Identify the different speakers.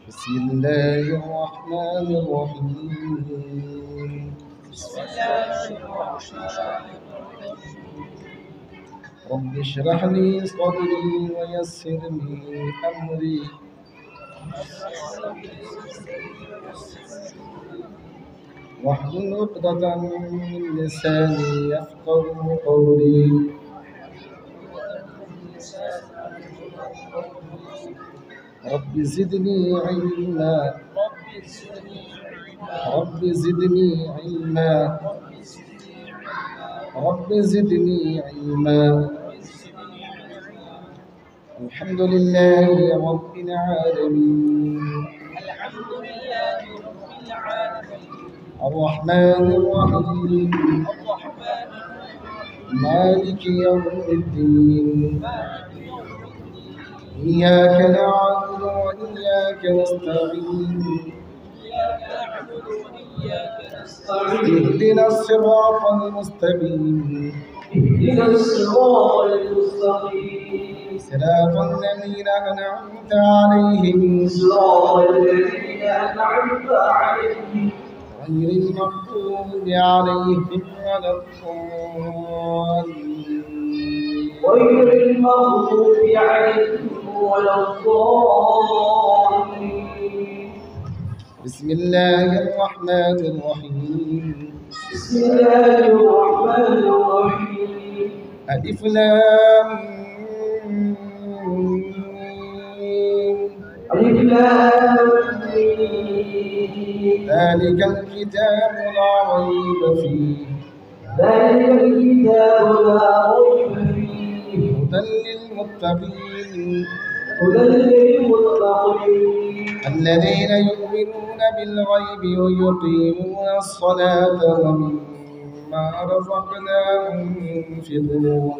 Speaker 1: بسم الله الرحمن الرحيم. رب اشرح لي صدري ويسر لي أمري واحلل عقدة من لساني يفقه قولي. رب زدني علما رب زدني علما رب زدني علما. الحمد لله رب العالمين الرحمن الرحيم مالك يوم الدين. إياك نعبد وإياك نستعين. اهدنا الصراط المستقيم صراط الذين أنعمت عليهم غير المغضوب عليهم ولا الضالين. بسم الله الرحمن الرحيم. ألف لام ذلك الكتاب لا ريب فيه هدى للمتقين الذين يؤمنون بالغيب ويقيمون الصلاة ومما رزقناهم ينفقون.